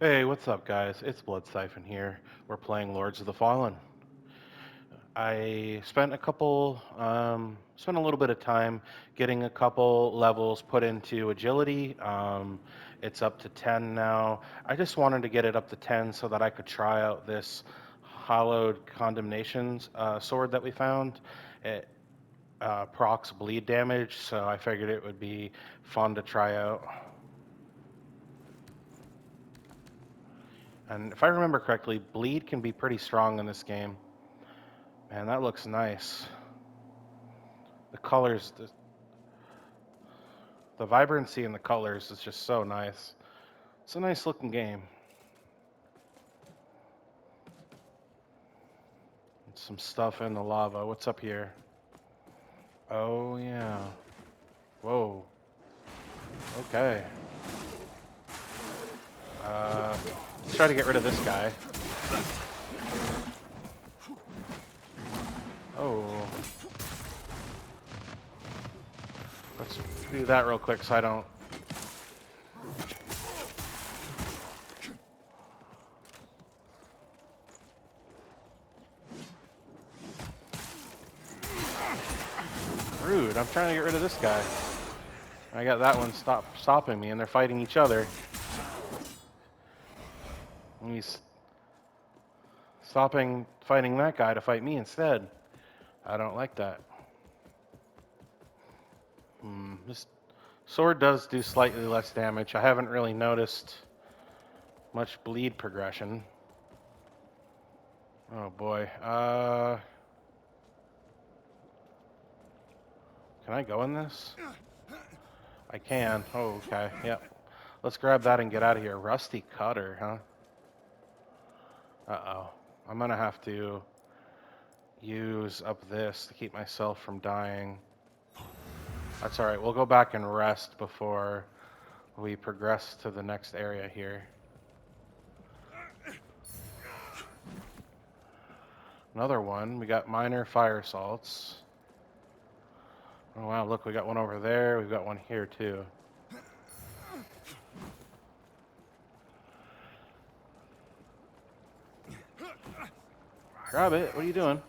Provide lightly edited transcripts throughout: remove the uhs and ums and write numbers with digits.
Hey, what's up, guys? It's Blood Siphon here. We're playing Lords of the Fallen. I spent a little bit of time getting a couple levels put into agility. It's up to 10 now. I just wanted to get it up to 10 so that I could try out this Hallowed Condemnations sword that we found. It procs bleed damage, so I figured it would be fun to try out. And if I remember correctly, bleed can be pretty strong in this game. Man, that looks nice. The colors, the vibrancy in the colors is just so nice. It's a nice looking game. Some stuff in the lava. What's up here? Oh, yeah. Whoa. Okay. Let's try to get rid of this guy. Oh. Let's do that real quick so I don't... Rude. I'm trying to get rid of this guy. I got that one stopping me, and they're fighting each other. And he's stopping fighting that guy to fight me instead. I don't like that. This sword does do slightly less damage. I haven't really noticed much bleed progression. Oh boy. Can I go in this? I can. Oh, okay. Yep. Let's grab that and get out of here. Rusty cutter, huh? Uh-oh. I'm gonna have to use up this to keep myself from dying. That's alright. We'll go back and rest before we progress to the next area here. Another one. We got minor fire salts. Oh wow, look, we got one over there. We've got one here too. Grab it. What are you doing?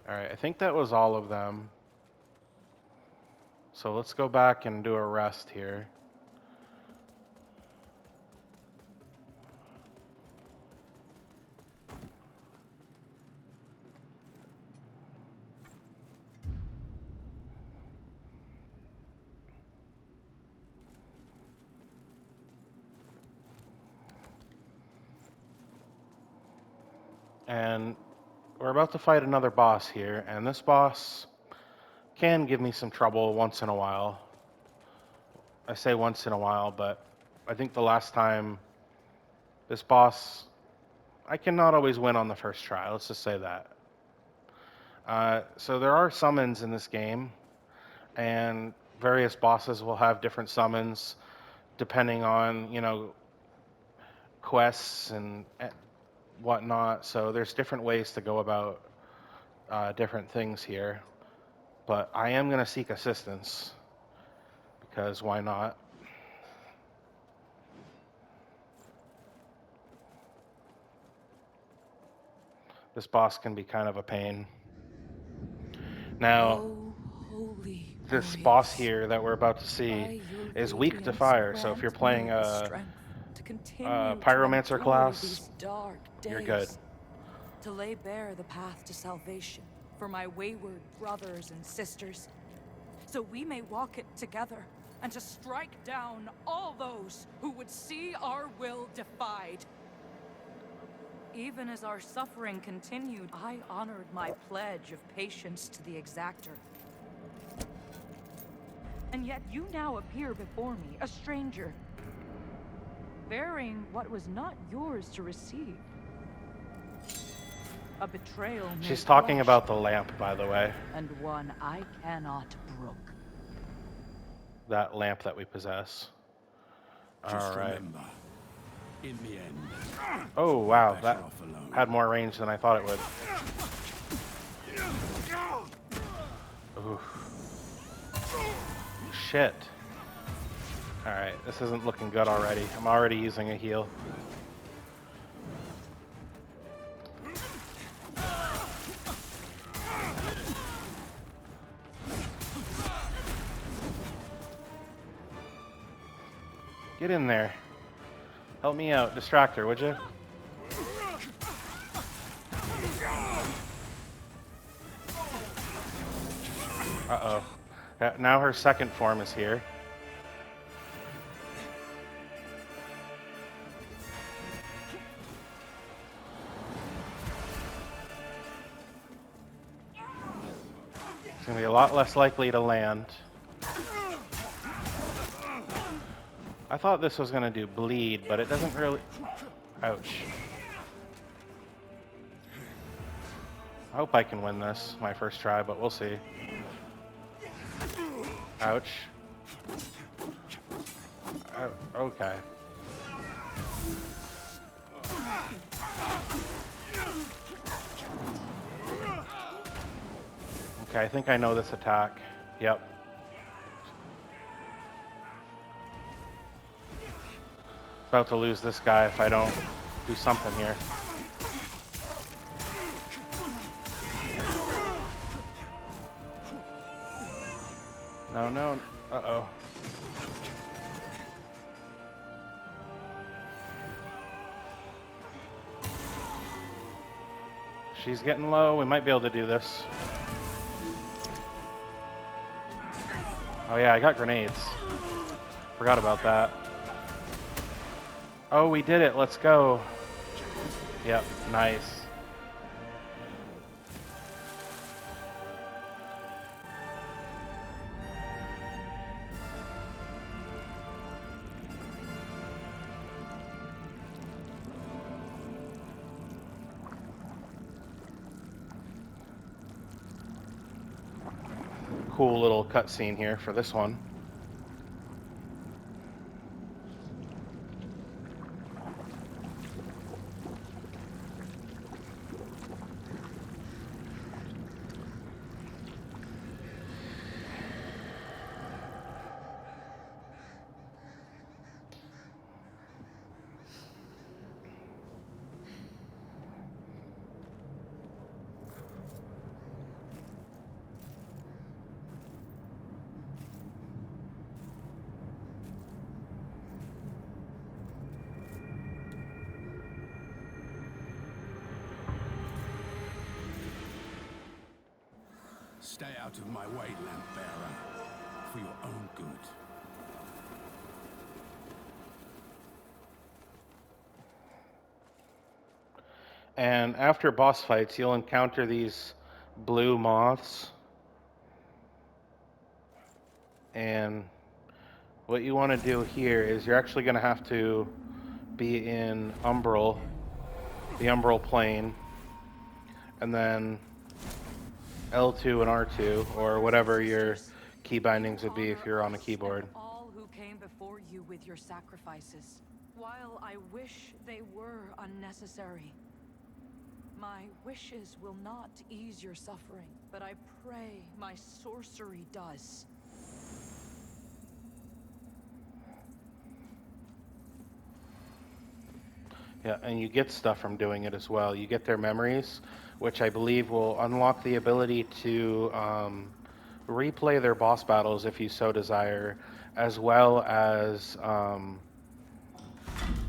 Alright, I think that was all of them. So let's go back and do a rest here. And we're about to fight another boss here, and this boss can give me some trouble once in a while. I say once in a while, but I think the last time this boss, I cannot always win on the first try. Let's just say that. So there are summons in this game, and various bosses will have different summons depending on, quests and whatnot. So there's different ways to go about different things here. But I am going to seek assistance, because why not? This boss can be kind of a pain. Now, this boss here that we're about to see is weak to fire, so if you're playing a pyromancer class, you're good. To lay bare the path to salvation for my wayward brothers and sisters, so we may walk it together, and to strike down all those who would see our will defied. Even as our suffering continued, I honored my pledge of patience to the exactor. And yet you now appear before me, a stranger, bearing what was not yours to receive. A betrayal. She's talking about the lamp, by the way. And one I cannot brook. That lamp that we possess. Just All right. remember, in the end. Oh wow, that had more range than I thought it would. Ooh. Shit. Alright, this isn't looking good already. I'm already using a heal. Get in there. Help me out. Distract her, would you? Uh-oh. Now her second form is here. It's going to be a lot less likely to land. I thought this was going to do bleed, but it doesn't really... Ouch. I hope I can win this, my first try, but we'll see. Ouch. Oh, okay. Okay, I think I know this attack. Yep. About to lose this guy if I don't do something here. No, no. Uh-oh. She's getting low. We might be able to do this. Oh yeah, I got grenades. Forgot about that. Oh, we did it. Let's go. Yep, nice. Cool little cutscene here for this one. Stay out of my way, lamp bearer, for your own good. And after boss fights, you'll encounter these blue moths. And what you want to do here is you're actually going to have to be in Umbral, the Umbral plane, and then L2 and R2, or whatever your key bindings would be if you're on a keyboard. All who came before you with your sacrifices, while I wish they were unnecessary. My wishes will not ease your suffering, but I pray my sorcery does. Yeah, and you get stuff from doing it as well. You get their memories, which I believe will unlock the ability to replay their boss battles if you so desire, as well as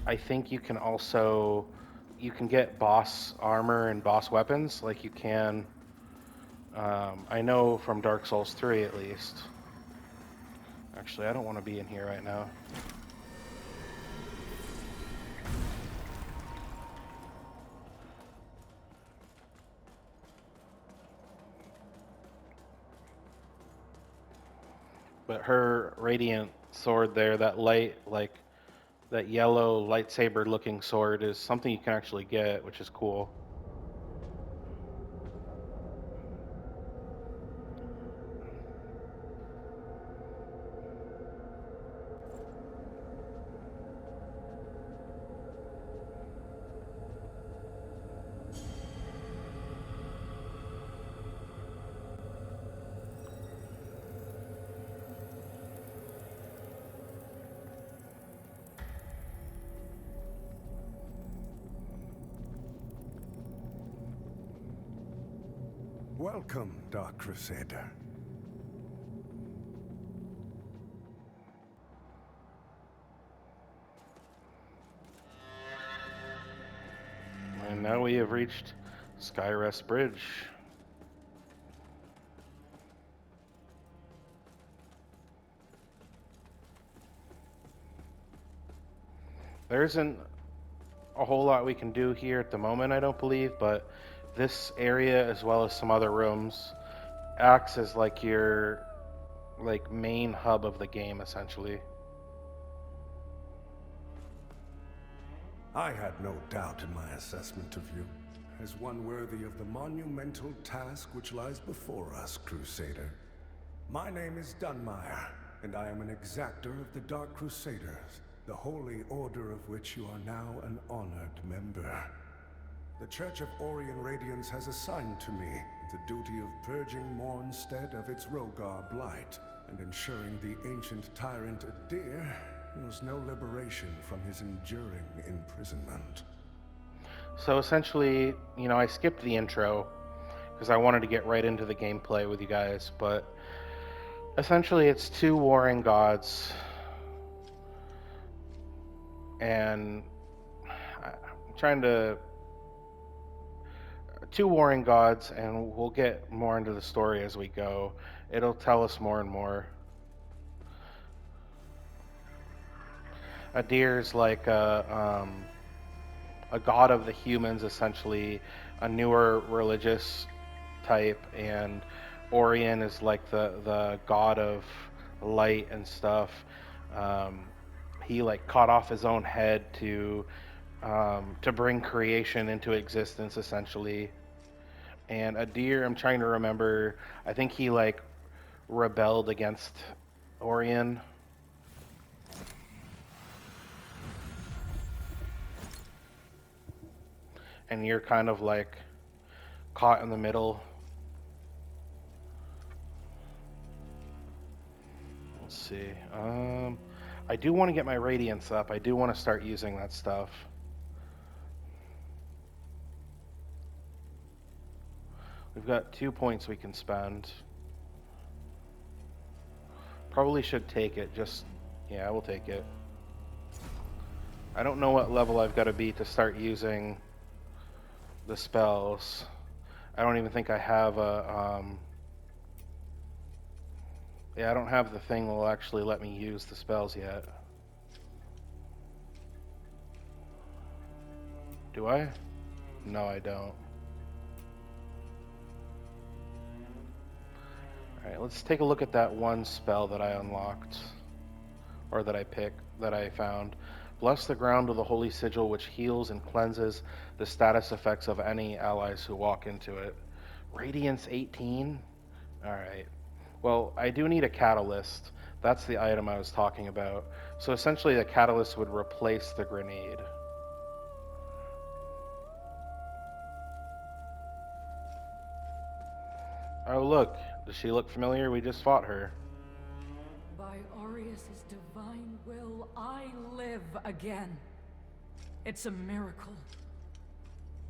I think you can also get boss armor and boss weapons like you can. I know from Dark Souls 3 at least. Actually, I don't want to be in here right now. But her radiant sword there, that light, like that yellow lightsaber looking sword, is something you can actually get, which is cool. Welcome, Dark Crusader. And now we have reached Skyrest Bridge. There isn't a whole lot we can do here at the moment, I don't believe, but this area, as well as some other rooms, acts as like your main hub of the game, essentially. I had no doubt in my assessment of you, as one worthy of the monumental task which lies before us, Crusader. My name is Dunmire, and I am an exactor of the Dark Crusaders, the holy order of which you are now an honored member. The Church of Orien Radiance has assigned to me the duty of purging Mornstead of its Rogar blight, and ensuring the ancient tyrant Adir knows no liberation from his enduring imprisonment. So essentially, I skipped the intro because I wanted to get right into the gameplay with you guys, but essentially it's two warring gods, and I'm trying to two warring gods, and we'll get more into the story as we go. It'll tell us more and more. Adir's like a god of the humans, essentially, a newer religious type, and Orien is like the god of light and stuff. Um, he like cut off his own head to bring creation into existence, essentially. And Adir, I'm trying to remember. I think he like rebelled against Orien. And you're kind of like caught in the middle. Let's see. I do want to get my radiance up. I do want to start using that stuff. We've got 2 points we can spend. Probably should take it. Yeah, we'll take it. I don't know what level I've got to be to start using the spells. I don't even think I have yeah, I don't have the thing that will actually let me use the spells yet. Do I? No, I don't. Alright, let's take a look at that one spell that I unlocked. Or that I found. Bless the ground with the holy sigil, which heals and cleanses the status effects of any allies who walk into it. Radiance 18? Alright. Well, I do need a catalyst. That's the item I was talking about. So essentially the catalyst would replace the grenade. Oh look, does she look familiar? We just fought her. By Aureus' divine will, I live again. It's a miracle.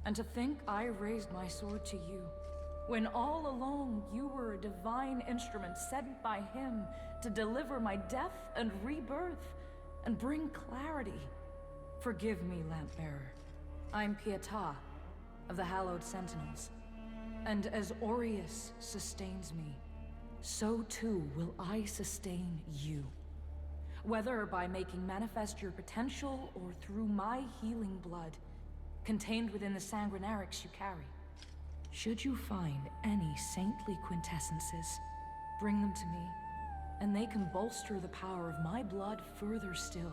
And to think I raised my sword to you, when all along you were a divine instrument sent by him to deliver my death and rebirth and bring clarity. Forgive me, Lampbearer. I'm Pietà of the Hallowed Sentinels. And as Aureus sustains me, so too will I sustain you. Whether by making manifest your potential or through my healing blood, contained within the sanguinarics you carry. Should you find any saintly quintessences, bring them to me, and they can bolster the power of my blood further still.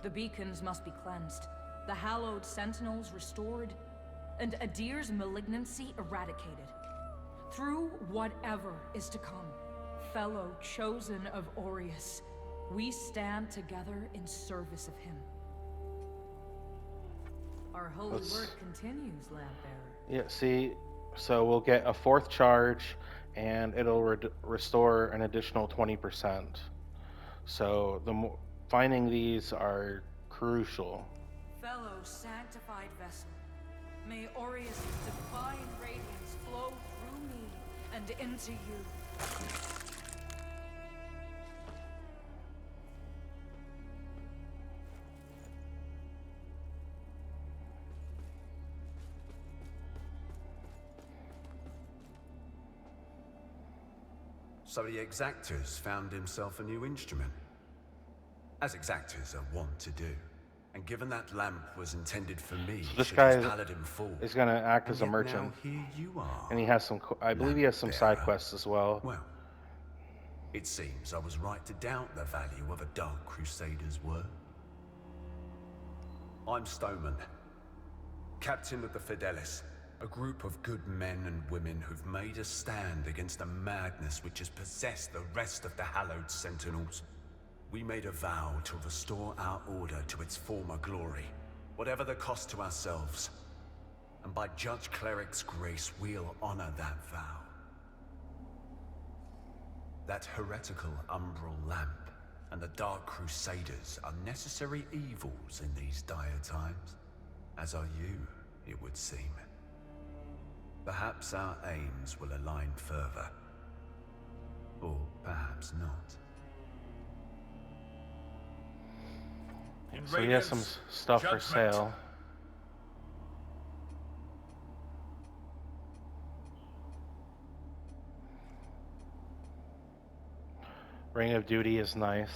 The beacons must be cleansed, the hallowed sentinels restored, and Adir's malignancy eradicated. Through whatever is to come, fellow chosen of Aureus, we stand together in service of him. Our holy work continues, Lampbearer. Yeah, see, so we'll get a 4th charge, and it'll restore an additional 20%. So finding these are crucial. Fellow sanctified vessel, may Aureus' divine radiance flow through me and into you. So the exactors found himself a new instrument. As exactors are wont to do. And given that lamp was intended for me, So this should guy his paladin fall, is going to act and as a yet merchant. now here you are, And he has some, I believe he has some side quests as well. Well, it seems I was right to doubt the value of a Dark Crusader's word. I'm Stoneman, captain of the Fidelis, a group of good men and women who've made a stand against the madness which has possessed the rest of the hallowed Sentinels. We made a vow to restore our order to its former glory, whatever the cost to ourselves. And by Judge Cleric's grace, we'll honor that vow. That heretical umbral lamp and the Dark Crusaders are necessary evils in these dire times, as are you, it would seem. Perhaps our aims will align further. Or perhaps not. So he has some stuff for sale. Ring of Duty is nice.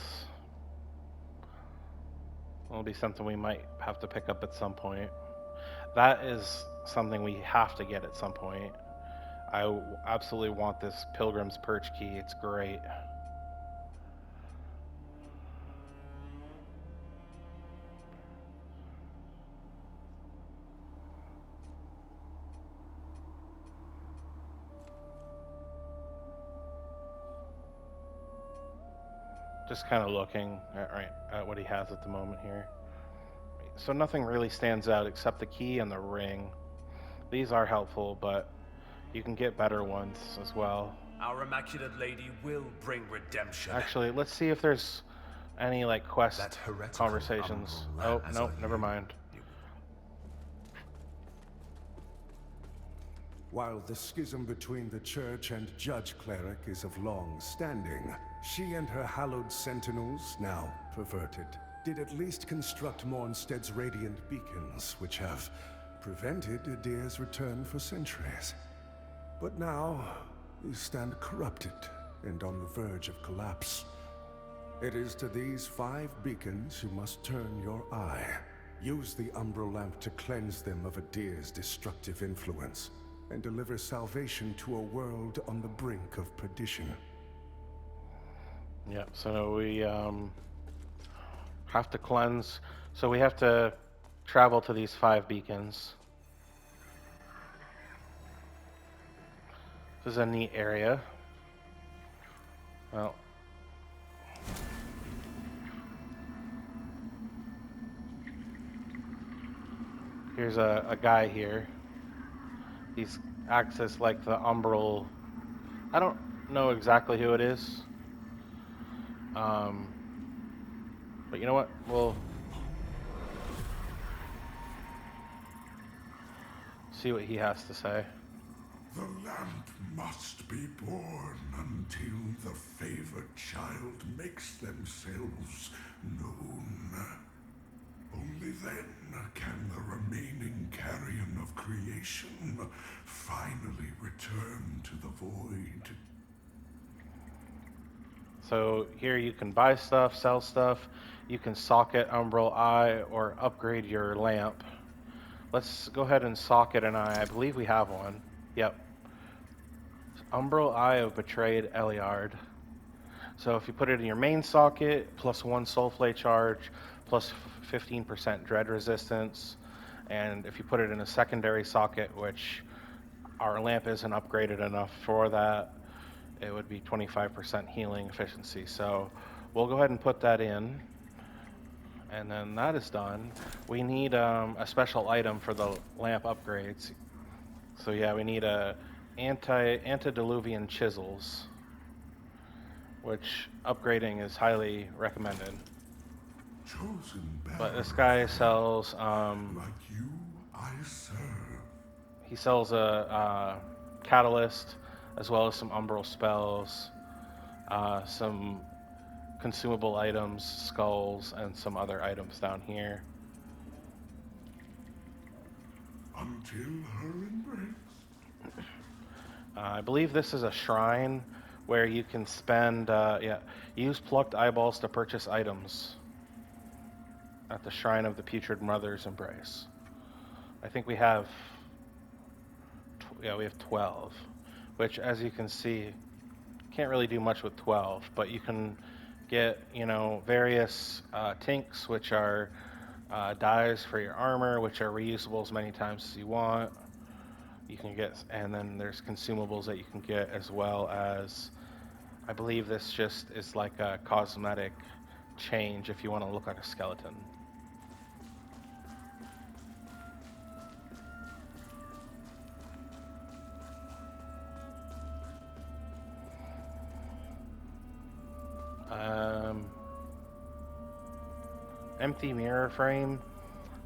It'll be something we might have to pick up at some point. That is something we have to get at some point. I absolutely want this Pilgrim's Perch key. It's great. Just kind of looking at what he has at the moment here. So nothing really stands out except the key and the ring. These are helpful, but you can get better ones as well. Our Immaculate Lady will bring redemption. Actually, let's see if there's any like quest conversations. Oh, nope, never mind. While the schism between the Church and Judge Cleric is of long standing, she and her hallowed sentinels, now perverted, did at least construct Mornstead's radiant beacons, which have prevented Adir's return for centuries. But now, they stand corrupted and on the verge of collapse. It is to these 5 beacons you must turn your eye. Use the Umbral Lamp to cleanse them of Adir's destructive influence, and deliver salvation to a world on the brink of perdition. Yep, so we have to cleanse. So we have to travel to these 5 beacons. This is a neat area. Well, here's a guy here. He acts as like the umbral. I don't know exactly who it is. But you know what? We'll see what he has to say. The lamp must be born until the favored child makes themselves known. Only then can the remaining carrion of creation finally return to the void. So here you can buy stuff, sell stuff. You can socket Umbral Eye or upgrade your lamp. Let's go ahead and socket an eye. I believe we have one. Yep. Umbral Eye of Betrayed Eliard. So if you put it in your main socket, plus 1 Soulflay charge, plus 15% dread resistance. And if you put it in a secondary socket, which our lamp isn't upgraded enough for that, it would be 25% healing efficiency. So we'll go ahead and put that in. And then that is done. We need a special item for the lamp upgrades. So yeah, we need a antediluvian chisels, which upgrading is highly recommended. Chosen But this guy sells like you, I serve. he sells a catalyst, as well as some umbral spells, some consumable items, skulls, and some other items down here. Until her embrace. I believe this is a shrine where you can spend, use plucked eyeballs to purchase items at the Shrine of the Putrid Mother's Embrace. I think we have, we have 12, which, as you can see, can't really do much with 12, but you can get, various tinks, which are dyes for your armor, which are reusable as many times as you want. You can get, and then there's consumables that you can get, as well as, I believe this just is like a cosmetic change if you want to look like a skeleton. Um, Empty mirror frame.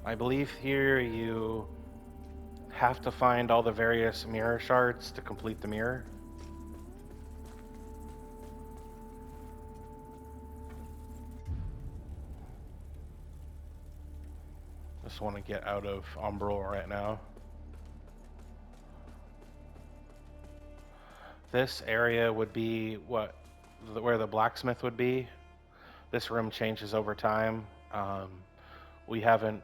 I believe here you have to find all the various mirror shards to complete the mirror. Just want to get out of Umbral right now. This area would be where the blacksmith would be. This room changes over time. We haven't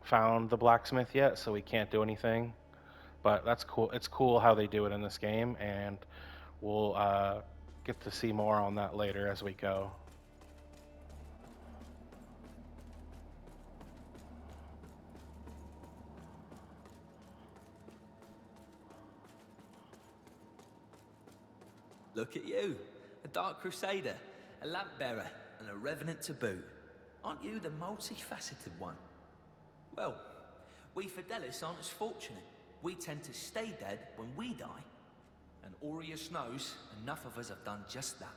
found the blacksmith yet, so we can't do anything. But that's cool. It's cool how they do it in this game, and we'll get to see more on that later as we go. Look at you, a Dark Crusader, a lamp bearer, and a revenant to boot. Aren't you the multifaceted one? Well, we Fidelis aren't as fortunate. We tend to stay dead when we die. And Aureus knows enough of us have done just that.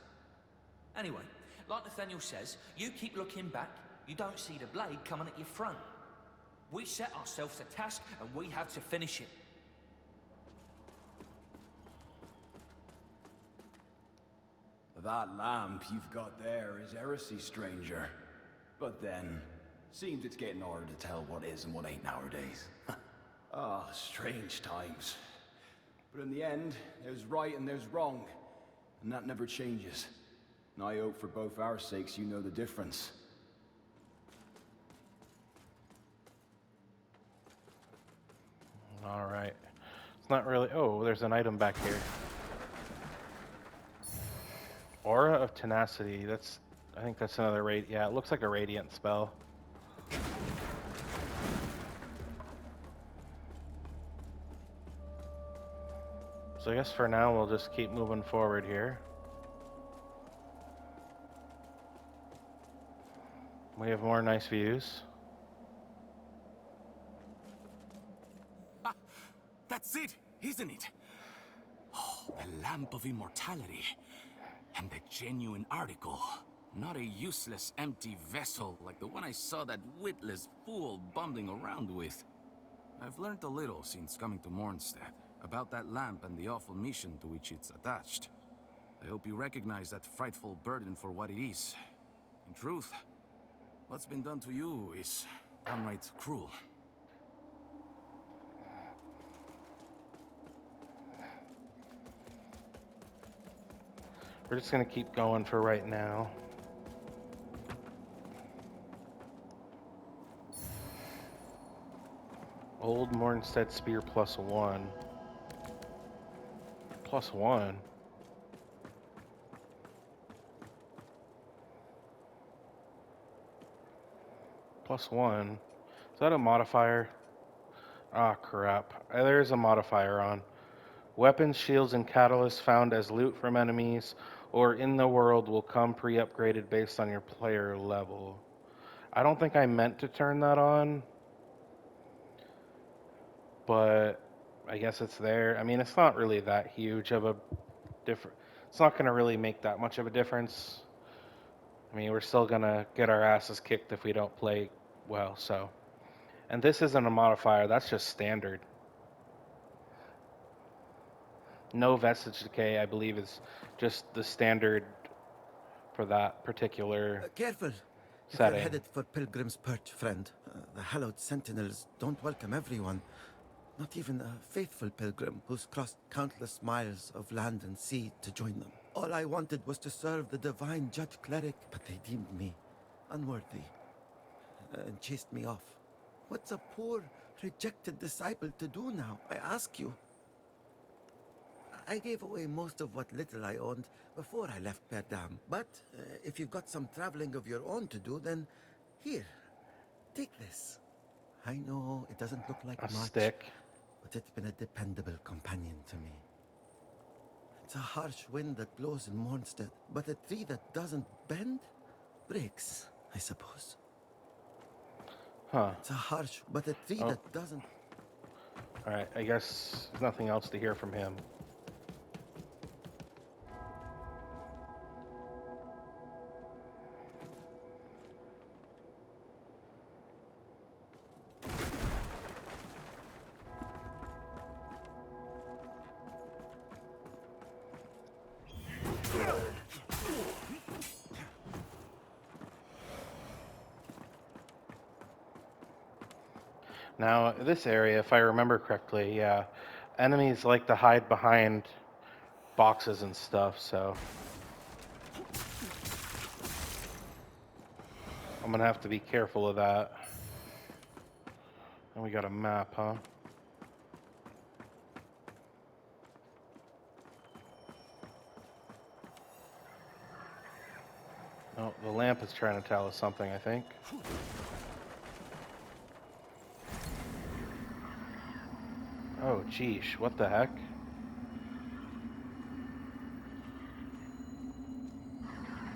Anyway, like Nathaniel says, you keep looking back, you don't see the blade coming at your front. We set ourselves a task and we have to finish it. That lamp you've got there is heresy, stranger. But then, seems it's getting harder to tell what is and what ain't nowadays. Ah, strange times. But in the end, there's right and there's wrong. And that never changes. And I hope for both our sakes you know the difference. All right. It's not really... Oh, there's an item back here. Aura of Tenacity. That's... I think that's another yeah, it looks like a radiant spell. So I guess for now we'll just keep moving forward here. We have more nice views. That's it, isn't it? Oh, the Lamp of Immortality. And the genuine article. Not a useless, empty vessel like the one I saw that witless fool bumbling around with. I've learned a little since coming to Mornstead about that lamp and the awful mission to which it's attached. I hope you recognize that frightful burden for what it is. In truth, what's been done to you is downright cruel. We're just gonna keep going for right now. Old Mornstead Spear +1. +1? +1? Is that a modifier? Ah, crap. There's a modifier on. Weapons, shields, and catalysts found as loot from enemies or in the world will come pre-upgraded based on your player level. I don't think I meant to turn that on, but I guess it's there. I mean, it's not really that huge of a difference. It's not going to really make that much of a difference. I mean, we're still going to get our asses kicked if we don't play well, so. And this isn't a modifier, that's just standard. No vestige decay, I believe, is just the standard for that particular Careful. If you're setting. headed for Pilgrim's Perch, friend, the hallowed sentinels don't welcome everyone. Not even a faithful pilgrim who's crossed countless miles of land and sea to join them. All I wanted was to serve the divine judge cleric, but they deemed me unworthy and chased me off. What's a poor, rejected disciple to do now, I ask you? I gave away most of what little I owned before I left Perdam. But if you've got some traveling of your own to do, then here, take this. I know it doesn't look like A much, stick. but it's been a dependable companion to me. It's a harsh wind that blows in Mornstead, but a tree that doesn't bend breaks, I suppose. Huh. It's a harsh, but a tree Oh. that doesn't... Alright, I guess there's nothing else to hear from him. Now, this area, if I remember correctly, yeah, enemies like to hide behind boxes and stuff, so I'm gonna have to be careful of that. And we got a map, huh? Oh, the lamp is trying to tell us something, I think. Oh, geesh, what the heck?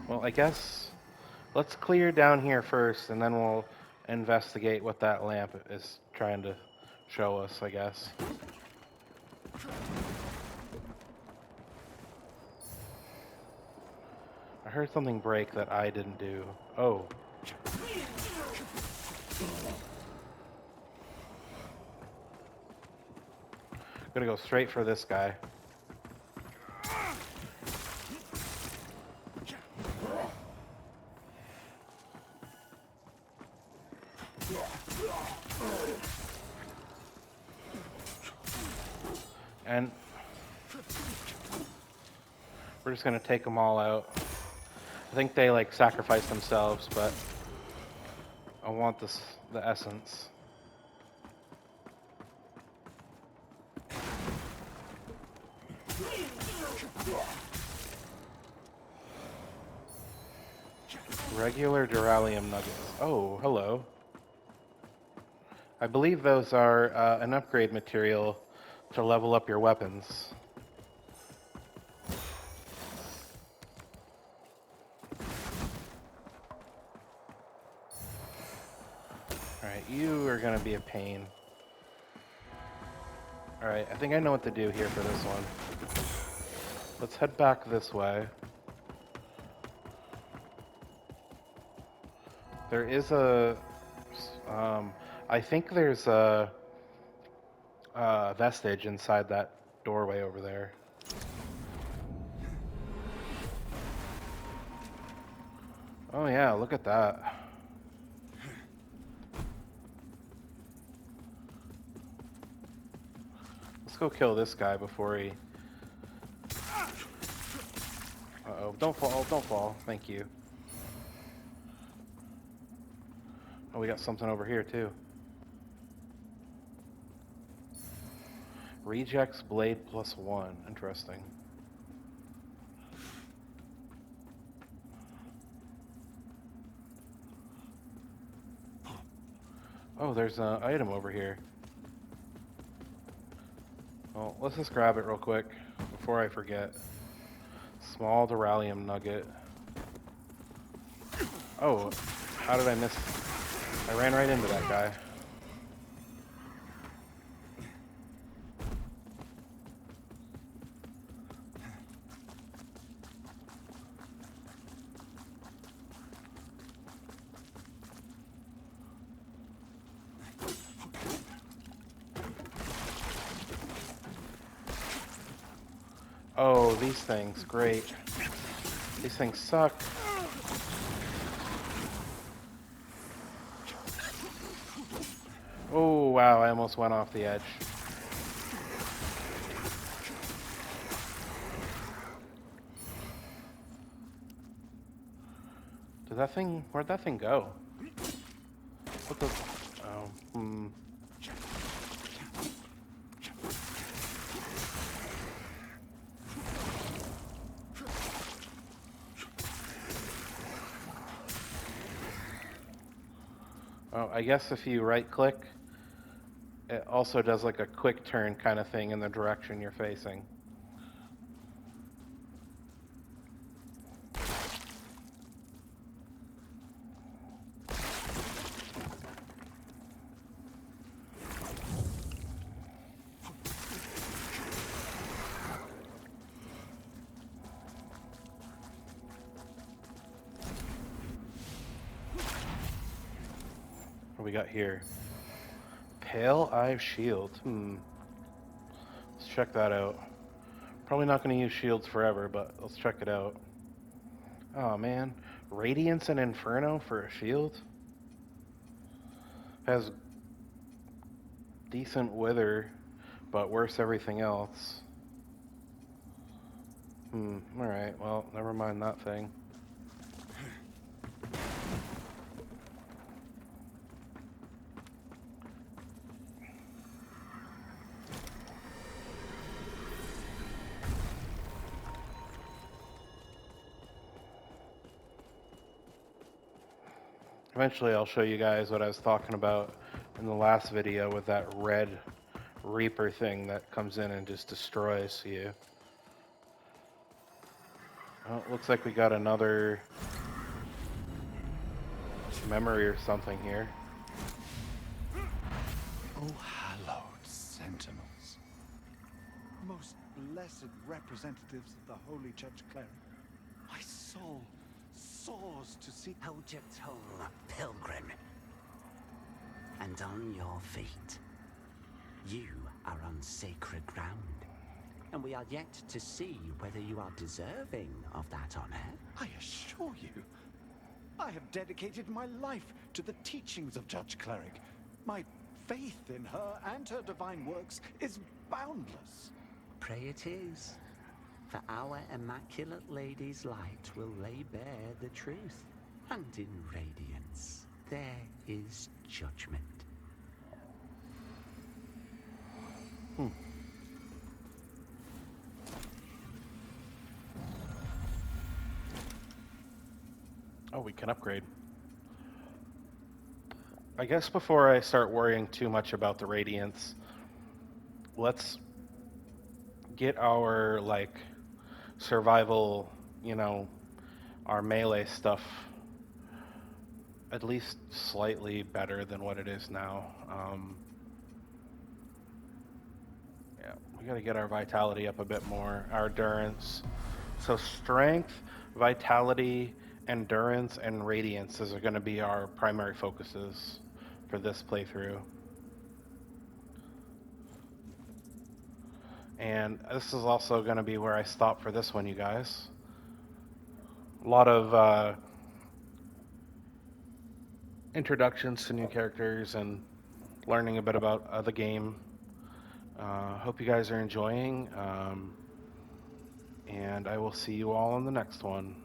Well, I guess let's clear down here first, and then we'll investigate what that lamp is trying to show us, I guess. I heard something break that I didn't do. Oh. Gonna go straight for this guy. And we're just gonna take them all out. I think they like sacrifice themselves, but I want the essence. Regular duralium nuggets. Oh, hello. I believe those are an upgrade material to level up your weapons. Alright, you are gonna be a pain. Alright, I think I know what to do here for this one. Let's head back this way. There is a... I think there's a vestige inside that doorway over there. Oh yeah, look at that. Let's go kill this guy before he... Uh-oh, don't fall, don't fall. Thank you. Oh, we got something over here too. Rejects blade +1. Interesting. Oh, there's an item over here. Well, let's just grab it real quick before I forget. Small duralium nugget. Oh, how did I miss? I ran right into that guy. Oh, these things, great. These things suck. Oh, wow, I almost went off the edge. Where'd that thing go? What the, oh, Oh, I guess if you right click, it also does like a quick turn kind of thing in the direction you're facing. What do we got here? Pale Eye Shield. Let's check that out. Probably not going to use shields forever, but let's check it out. Oh man, Radiance and Inferno for a shield? Has decent wither, but worse everything else. Alright, well, never mind that thing. Eventually I'll show you guys what I was talking about in the last video with that red Reaper thing that comes in and just destroys you. Oh, it looks like we got another memory or something here. Oh, hallowed sentinels. Most blessed representatives of the Holy Judge Cleric. My soul soars to see. Hold your tongue, pilgrim. And on your feet. You are on sacred ground. And we are yet to see whether you are deserving of that honor. I assure you, I have dedicated my life to the teachings of Judge Cleric. My faith in her and her divine works is boundless. Pray it is. For our Immaculate Lady's light will lay bare the truth. And in radiance, there is judgment. Oh, we can upgrade. I guess before I start worrying too much about the Radiance, let's get our, like, survival, our melee stuff at least slightly better than what it is now. Yeah, we gotta get our vitality up a bit more, our endurance. So strength, vitality, endurance, and radiance are gonna be our primary focuses for this playthrough. And this is also gonna be where I stop for this one, you guys. A lot of introductions to new characters and learning a bit about the game. Hope you guys are enjoying, and I will see you all in the next one.